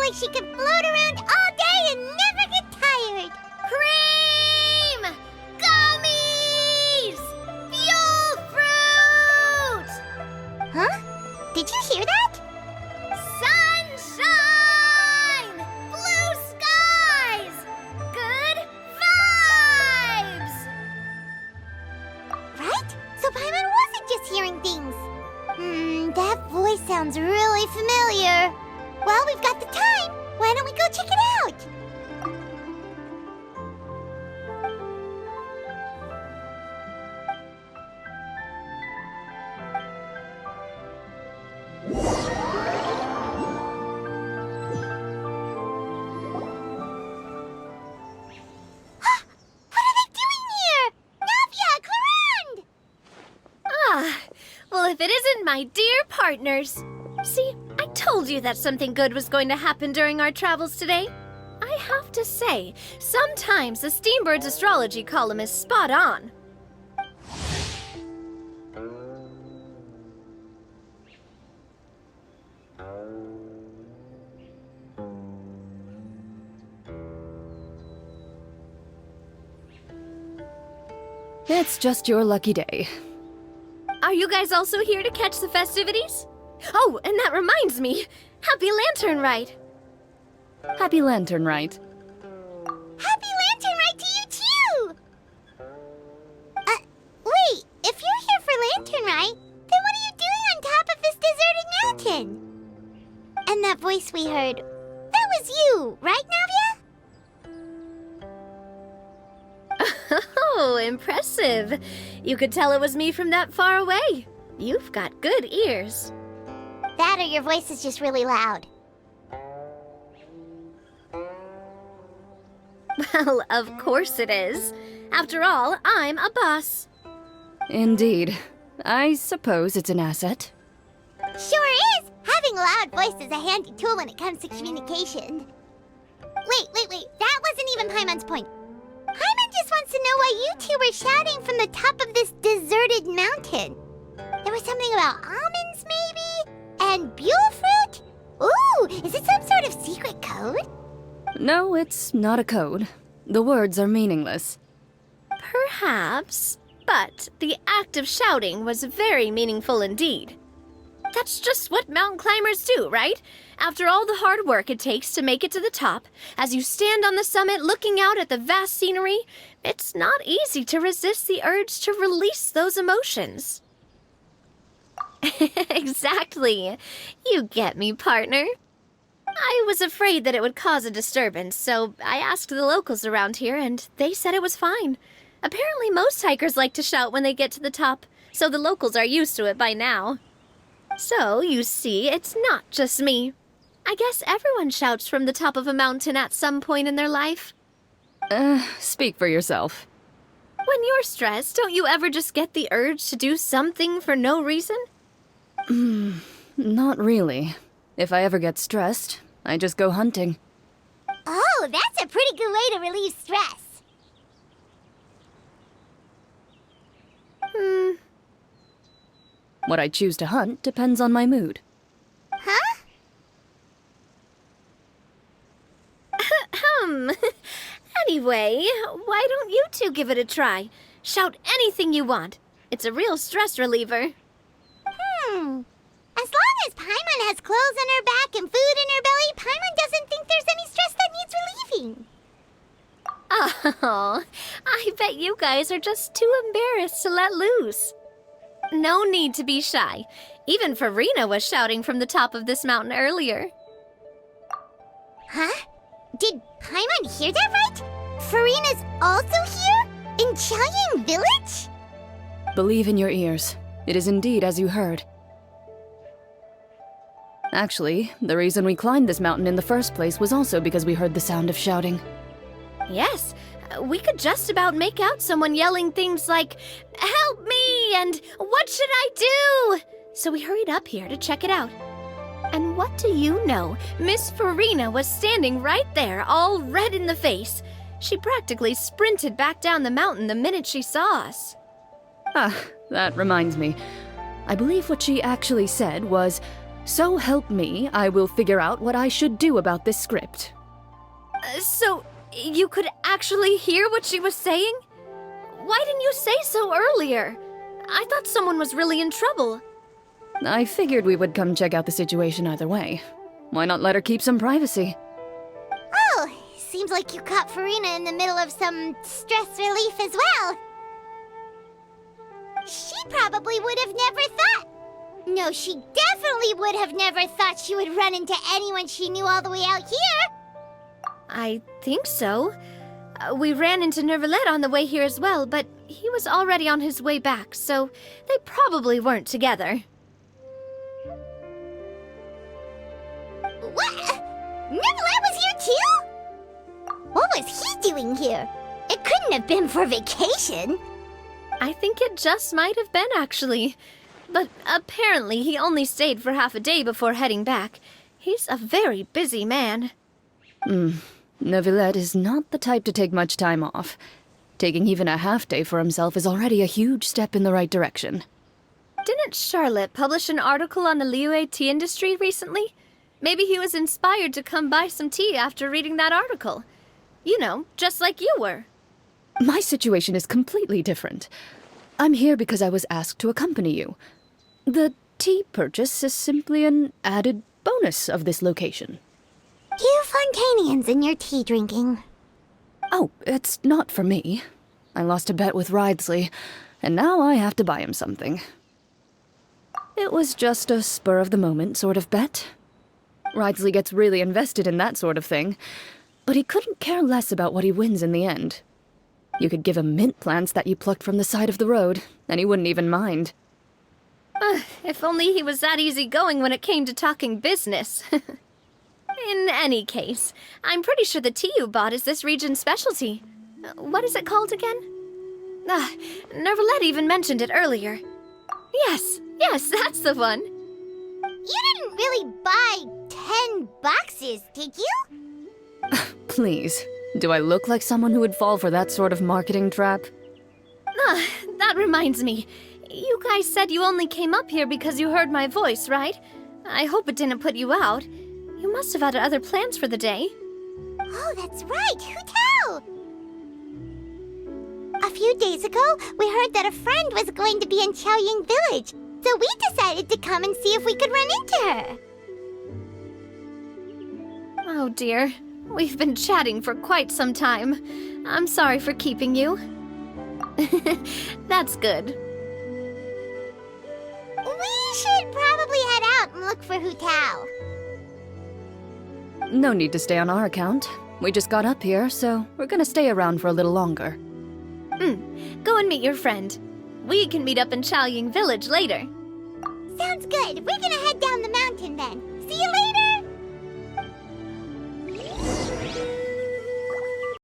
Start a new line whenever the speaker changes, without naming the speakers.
like she could float around all day and never get tired.
Cream! Gummies! Fuel fruit!
Huh? Did you hear that?
Sunshine! Blue skies! Good vibes!
Right? So Paimon wasn't just hearing things. That voice sounds really familiar. Well, we've got the time. Why don't we go check it out? What are they doing here? Navia, Clarande!
Well, if it isn't my dear partners. See, I told you that something good was going to happen during our travels today. I have to say, sometimes the Steambird's astrology column is spot on.
It's just your lucky day.
Are you guys also here to catch the festivities? Oh, and that reminds me. Happy Lantern Rite!
Happy Lantern Rite.
Happy Lantern Rite to you, too! Wait, if you're here for Lantern Rite, then what are you doing on top of this deserted mountain? And that voice we heard, that was you, right, Navia?
Oh, impressive. You could tell it was me from that far away. You've got good ears.
That or your voice is just really loud.
Well, of course it is. After all, I'm a boss.
Indeed. I suppose it's an asset.
Sure is! Having a loud voice is a handy tool when it comes to communication. Wait. That wasn't even Paimon's point. Paimon just wants to know why you two were shouting from the top of this deserted mountain. There was something about almonds, maybe? And buell fruit? Ooh, is it some sort of secret code?
No, it's not a code. The words are meaningless.
Perhaps, but the act of shouting was very meaningful indeed. That's just what mountain climbers do, right? After all the hard work it takes to make it to the top, as you stand on the summit looking out at the vast scenery, it's not easy to resist the urge to release those emotions. Exactly. You get me, partner. I was afraid that it would cause a disturbance, so I asked the locals around here, and they said it was fine. Apparently most hikers like to shout when they get to the top, so the locals are used to it by now. So, you see, it's not just me. I guess everyone shouts from the top of a mountain at some point in their life.
Speak for yourself.
When you're stressed, don't you ever just get the urge to do something for no reason?
Not really. If I ever get stressed, I just go hunting.
Oh, that's a pretty good way to relieve stress.
What I choose to hunt depends on my mood.
Huh?
Anyway, why don't you two give it a try? Shout anything you want. It's a real stress reliever.
As long as Paimon has clothes on her back and food in her belly, Paimon doesn't think there's any stress that needs relieving.
Oh, I bet you guys are just too embarrassed to let loose. No need to be shy. Even Farina was shouting from the top of this mountain earlier.
Huh? Did Paimon hear that right? Farina's also here? In Qiaoying Village?
Believe in your ears. It is indeed as you heard. Actually, the reason we climbed this mountain in the first place was also because we heard the sound of shouting.
Yes, we could just about make out someone yelling things like, "Help me!" and "What should I do?" So we hurried up here to check it out. And what do you know? Miss Farina was standing right there, all red in the face. She practically sprinted back down the mountain the minute she saw us.
Ah, that reminds me. I believe what she actually said was, So help me, I will figure out what I should do about this script.
So, you could actually hear what she was saying? Why didn't you say so earlier? I thought someone was really in trouble.
I figured we would come check out the situation either way. Why not let her keep some privacy?
Oh, seems like you caught Farina in the middle of some stress relief as well. She probably would have never thought. No, she definitely would have never thought she would run into anyone she knew all the way out here.
I think so. We ran into Nervalet on the way here as well, but he was already on his way back, so they probably weren't together.
What? Nervalet was here too? What was he doing here? It couldn't have been for vacation.
I think it just might have been, actually. But apparently he only stayed for half a day before heading back. He's a very busy man.
Neuvillette is not the type to take much time off. Taking even a half day for himself is already a huge step in the right direction.
Didn't Charlotte publish an article on the Liyue tea industry recently? Maybe he was inspired to come buy some tea after reading that article. You know, just like you were.
My situation is completely different. I'm here because I was asked to accompany you. The tea purchase is simply an added bonus of this location.
You Fontanians and your tea drinking.
Oh, it's not for me. I lost a bet with Ridesley, and now I have to buy him something. It was just a spur-of-the-moment sort of bet. Ridesley gets really invested in that sort of thing, but he couldn't care less about what he wins in the end. You could give him mint plants that you plucked from the side of the road, and he wouldn't even mind.
If only he was that easygoing when it came to talking business. In any case, I'm pretty sure the tea you bought is this region's specialty. What is it called again? Nervalet even mentioned it earlier. Yes, that's the one.
You didn't really buy 10 boxes, did you?
Please, do I look like someone who would fall for that sort of marketing trap?
That reminds me. You guys said you only came up here because you heard my voice, right? I hope it didn't put you out. You must have had other plans for the day.
Oh, that's right. Hu Tao! A few days ago, we heard that a friend was going to be in Chaoying Village, so we decided to come and see if we could run into her.
Oh dear. We've been chatting for quite some time. I'm sorry for keeping you. That's good.
We should probably head out and look for Hu Tao.
No need to stay on our account. We just got up here, so we're gonna stay around for a little longer.
Go and meet your friend. We can meet up in Chaoying Village later.
Sounds good. We're gonna head down the